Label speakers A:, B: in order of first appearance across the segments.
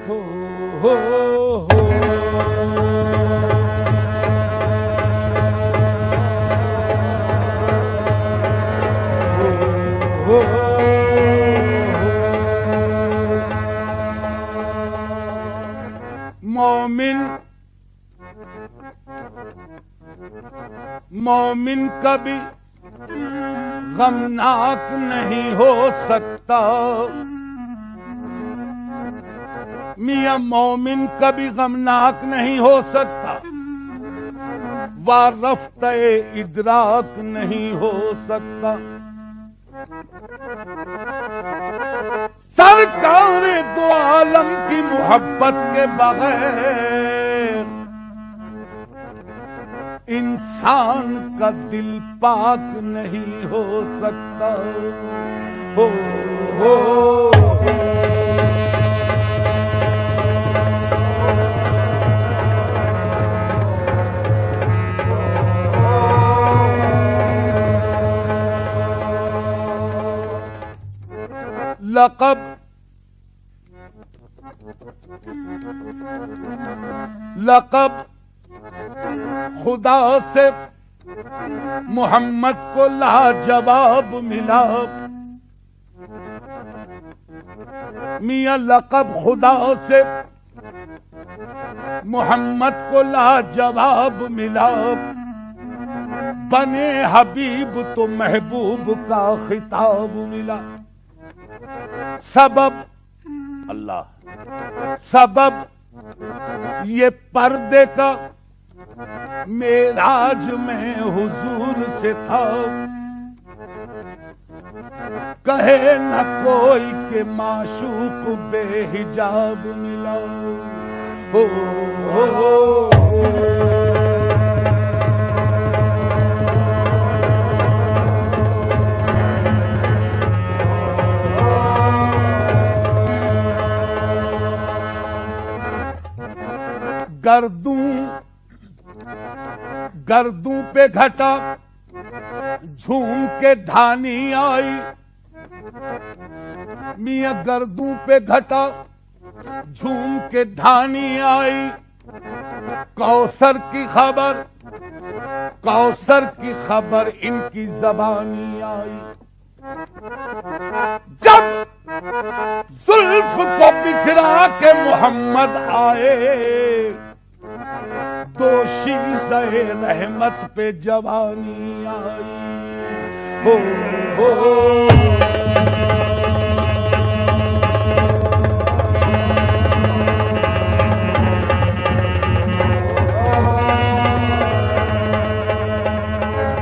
A: ہو ہو ہو مومن کبھی غمناک نہیں ہو سکتا، میاں مومن کبھی غمناک نہیں ہو سکتا، وارفتہ ادراک نہیں ہو سکتا۔ سرکار دو عالم کی محبت کے بغیر انسان کا دل پاک نہیں ہو سکتا۔ ہو ہو لقب خدا سے محمد کو لاجواب ملا، میاں لقب خدا سے محمد کو لاجواب ملا، بنے حبیب تو محبوب کا خطاب ملا۔ سبب اللہ، سبب یہ پردے کا معراج میں حضور سے تھا، کہے نہ کوئی کہ معشوق بے حجاب ملا۔ ہو ہو گردوں پہ گھٹا جھوم کے دھانی آئی، میاں گردوں پہ گھٹا جھوم کے دھانی آئی، کوثر کی خبر، کوثر کی خبر ان کی زبانی آئی۔ جب زلف کو بکھرا کے محمد آئے، دوشی سے رحمت پہ جوانی آئی۔ ہو ہو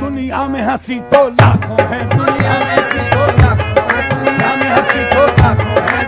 A: دنیا میں ہنسی تو لاکھوں ہے، دنیا میں ہنسی تو لاکھوں ہے، دنیا میں ہنسی تو لاکھوں ہے،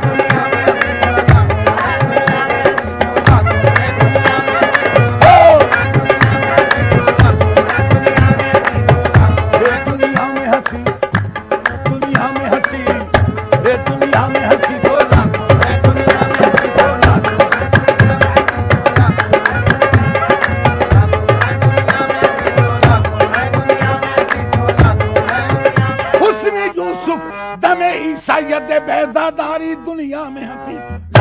A: بیزاداری دنیا میں حقیقت۔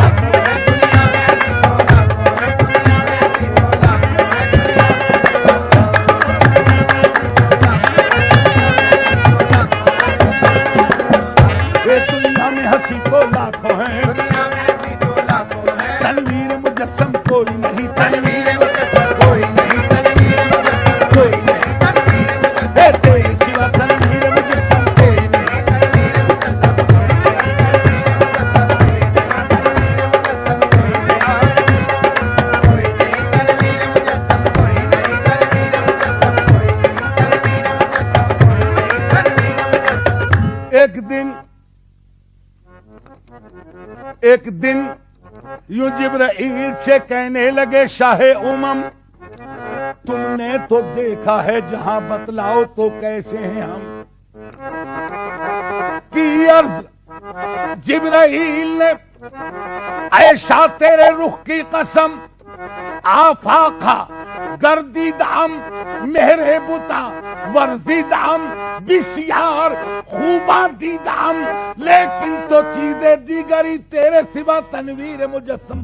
A: دنیا میں ہنسی کو لاکھوں ہیں، تنویر مجسم کوئی نہیں، تنویر مجسم کوئی نہیں، تنویر مجسم کوئی نہیں، تنویر مجسم کوئی سوا تنویر مجسم کوئی نہیں۔ ایک دن یوں جبرائیل سے کہنے لگے شاہ امم، تم نے تو دیکھا ہے جہاں، بتلاؤ تو کیسے ہیں ہم؟ کی عرض جبرائیل نے، عائشہ تیرے رخ کی قسم، آفاقہ گردیدام مہر بتا ورزیدم بسیار خوباں دیدم لیکن تو چیزیں دیگری تیرے سوا تنویر مجسم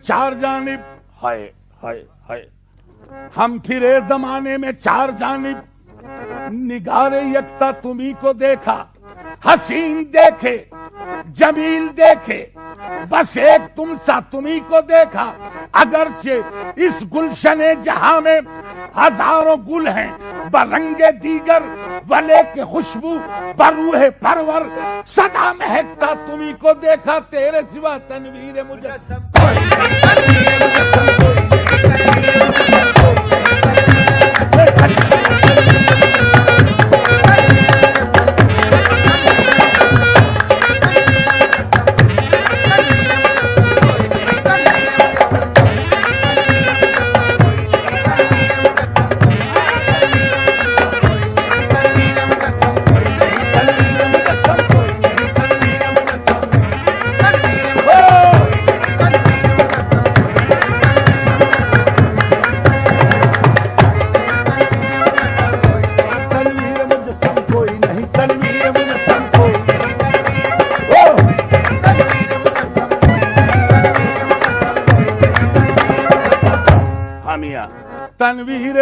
A: چار جانب ہائے ہائے ہائے ہم پھرے زمانے میں چار جانب نگار یکتا تمہیں کو دیکھا حسین دیکھے جمیل دیکھے بس ایک تم سا تمہیں کو دیکھا اگرچہ اس گلشن جہاں میں ہزاروں گل ہیں برنگ دیگر ولے کے خوشبو بروح پرور سدا مہکتا تمہیں کو دیکھا تیرے سوا تنویر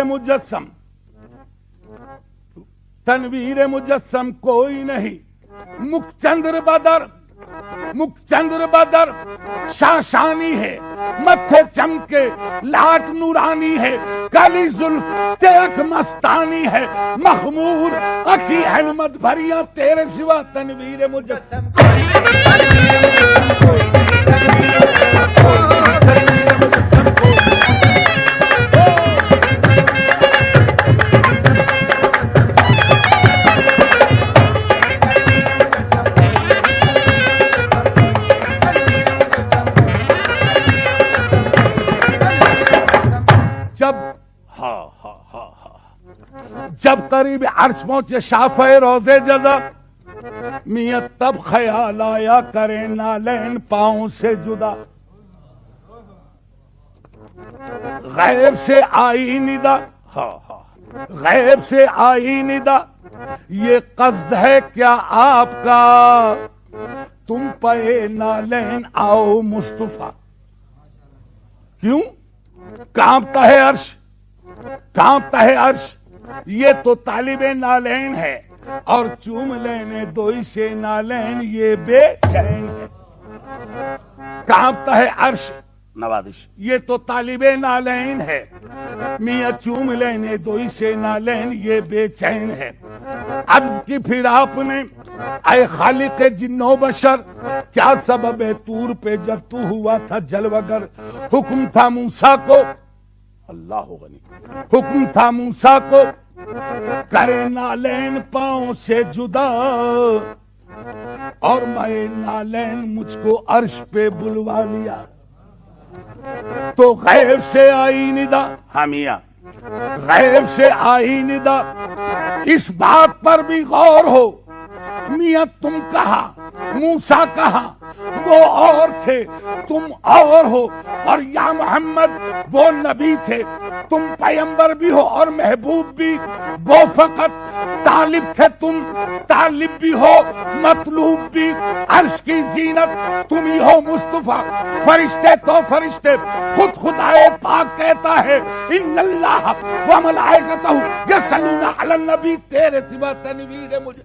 A: مجسم تنویر مجسم کوئی نہیں مکھ چندر بدر شاشانی ہے متھے چمکے لاٹ نورانی ہے کالی زلف تیرک مستانی ہے مخمور اکھی احمد بھریاں تیرے سوا تنویر مجسم جب قریب عرش پہنچے شافع روضے جزا میاں تب خیال آیا کرے نالین پاؤں سے جدا غیب سے آئی ندا غیب سے آئی ندا یہ قصد ہے کیا آپ کا تم پہ نالین آؤ مصطفیٰ کیوں کانپتا ہے عرش کانپتا ہے عرش یہ تو طالب نالین ہے اور چوم لینے دوئی سے نالین یہ بے چین ہے کانپتا ہے عرش نوازش یہ تو طالب نالین ہے میاں چوم لینے دوئی سے نالین یہ بے چین ہے عرض کی پھر آپ نے اے خالق جن و بشر کیا سبب ہے طور پہ جب تو ہوا تھا جلوگر حکم تھا موسیٰ کو اللہ غنی حکم تھا موسیٰ کو کرے نالین پاؤں سے جدا اور میں نالین مجھ کو عرش پہ بلوا لیا تو غیب سے آئی ندا ہمیاں غیب سے آئی ندا اس بات پر بھی غور ہو میاں تم کہا موسیٰ کہا وہ اور تھے تم اور ہو اور یا محمد وہ نبی تھے تم پیغمبر بھی ہو اور محبوب بھی گو فقط طالب تھے تم طالب بھی ہو مطلوب بھی عرش کی زینت تم ہی ہو مصطفیٰ فرشتے تو فرشتے خود خدائے پاک کہتا ہے ان اللہ و ملائکتہ یصلون علی النبی تیرے سوا تنویر مجھے